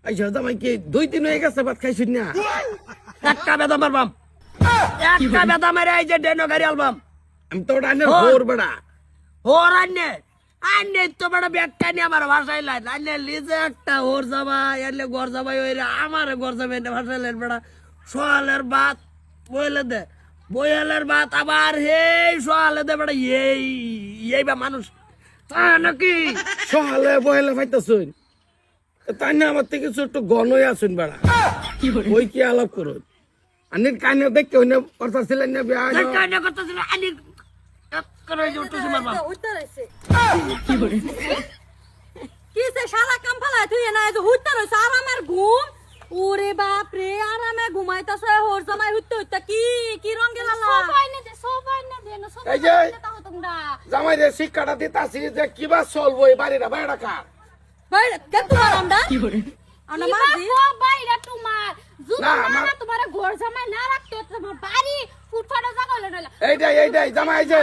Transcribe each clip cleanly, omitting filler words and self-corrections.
আইসা জামাই কি 2 দিন হয়ে গেছে ভাত খাইছিস না? একটা বেদা মারবাম, একটা বেদা মেরে এই যে ডেনো গাড়ি আলবাম। আমি তো ওটা আনে হোর বেড়া, হোর আনে আনে তো বেড়া ব্যাগটা নিয়ে আমার ভাষায় লাইন আনে লিজে একটা হোর জামাই আনলে ঘর জামাই ওই আমার ঘর জামাই ভাষায় লাইন বেড়া। সোয়ালের ভাত বইলে দে, বইয়ালের ভাত আবার হেই সোয়ালে দে বেড়া। এই বা মানুষ তা নাকি সোয়ালে বইলে ফাইতেছুন? তাই না আমার থেকে একটু গনই আসুন বেড়া। ওই কি আলাপ করুন? আনির কানে দেখে হইনে কথা ছিলেন না বিয়া কানে কথা ছিল আনির করে উঠতেছি মারবা কি সে শালা কাম ফালা তুই না যে হুইতা রইছ আরামের ঘুম। ওরে বাপ রে আরামে ঘুমাইতাছ হোর জামাই হুইতে হুইতা কি কি রঙের আলা সবাই না দে না সবাই না তাও তোমরা জামাই রে শিক্ষাটা দিতাছি যে কিবা চলবো এই বাড়িটা বাইরে কা বাইরে কে তোমার আমডা কি করে আনা মাঝি বাইরে তোমার যদি না তোমার ঘর জামাই না রাখতে তোমার বাড়ি ফুটফাটা জায়গা হলো না। এইটাই জামাই এই যে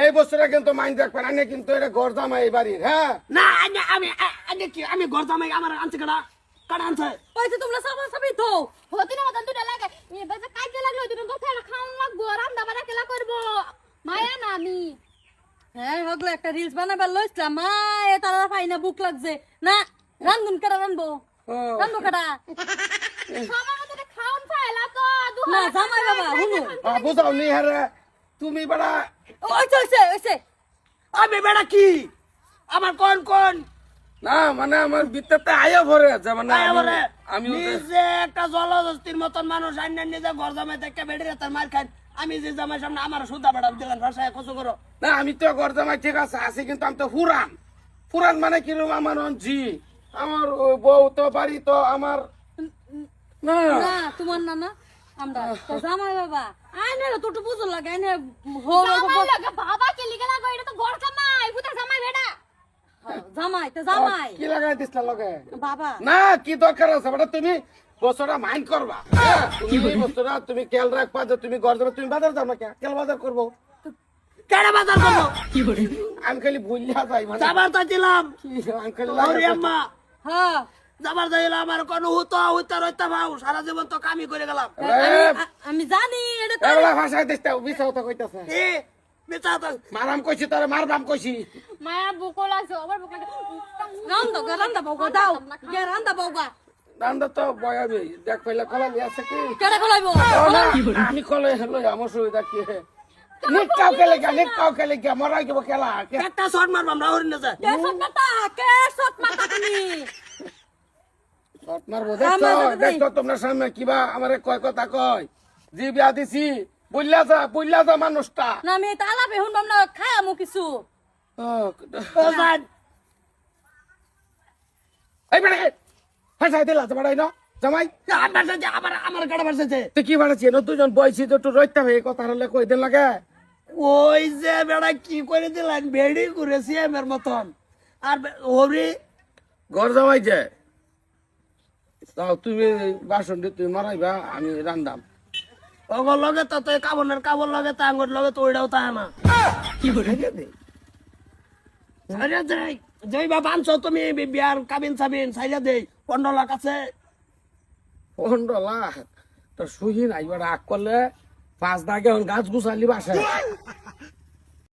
এই বছরে কিন্তু মাইন্ড রাখবেন আনে কিন্তু এটা ঘর জামাই এই বাড়ির। হ্যাঁ না আমি ঘর জামাই আমার আনছে কাটা আনছে পয়সা তোমরা সবাই তো হতে না মতন দুটা লাগে এবার যে কাজে লাগলো তুমি কথা খাওন লাগবো রান্না বাড়া কেলা করবো মায়া না আমি। হ্যাঁ হগলো একটা রিলস বানাবার লইছিলাম মা এ তারা ফাইনা বুক লাগছে না রান্ধুন কেডা রানবো রানবো কেডা সবার মধ্যে খাওন ফাইলা তো না জামাই বাবা হুনু বুঝাও নি হারে তুমি বেড়া ওইছে আমি বেড়া কি আমার কোন না মানে আমার ভিতরতে আয়া ভরে আছে মানে আমি নিজে একটা জলদস্তির মতন মানুষ আইন নিজে ঘর জামাই থেকে বেড়ে তার মার খাই। আমি যে জামাই সামনে আমার সুদা বেড়া দিলেন ভাষায় কষ্ট করো না। আমি তো ঘর জামাই ঠিক আছে আছি কিন্তু আমি তো ফুরান মানে কিরকম আমার জি আমার বউ তো বাড়ি তো আমার না তোমার না আমরা জামাই বাবা আইনে তো একটু বুঝো লাগে আইনে বাবা কে লিখে লাগো এটা তো ঘর জামাই পুতা জামাই বেটা জামাই কি লাগাই দিছলা লগে বাবা না কি দরকার আছে বেটা তুমি বছরা মাইন্ড করবা তুমি বছরা তুমি খেয়াল রাখবা যে তুমি ঘর যাবে তুমি বাজার যাও না কেন বাজার করবো কেন বাজার করবো কি করে আমি খালি ভুলিয়া যাই মানে যাবার তো দিলাম আমি খালি ওরে আম্মা হ্যাঁ যাবার যাইলাম আমার কোন হইতা ভাও সারা জীবন তো কামই করে গেলাম আমি জানি এটা তো এগুলা ভাষায় দিতে বিছাও তো কইতাছে এ বিছাও তো মারাম কইছি তোরে মারবাম কইছি মায়া বুকল আছে আবার বুকল রান্দা বউগা দাও গে রান্দা বউগা রান্দা তো বয়াবি দেখ কইলা কলা আছে কি কেডা কলাইবো আমি কলে হলো আমার সুবিধা কি নিক কাউ কেলে গা মরাই গব খেলা একটা শট মারবাম না হরিন না কে শট মাতা তুমি শট মারবো দেখো তোমরা সামনে কিবা আমারে কয় কথা কয় জি বিয়া দিছি বুঝলা যা মানুষটা না আমি তালা বেহুন বামনা খায়ামু কিছু এই বেড়ে হাসাই দিলা তো বাড়াই না জামাই আমার গাড়া বাড়ছে তুই কি বাড়াচ্ছি দুজন বয়সী তো একটু রইতে হবে কথা হলে কই দিন লাগে ওই যে বেড়া কি করে দিলেন বেড়ি করেছি আমার মতন আর হরি ঘর জামাই যে তাও তুমি বাসন দিয়ে তুমি মারাইবা আমি রান্দাম ওগর লগে তো তুই কাবর লগে তা আঙ্গুর লগে তো ওইটাও তা না কি করে জয় বাবা আনছো তুমি বিয়ার কাবিন সাবিন সাইলা দেই 15 লাখ আছে 15 লাখ তো সুহি নাই রাগ করলে 5 দাগে গাছ গুছালি বাসায়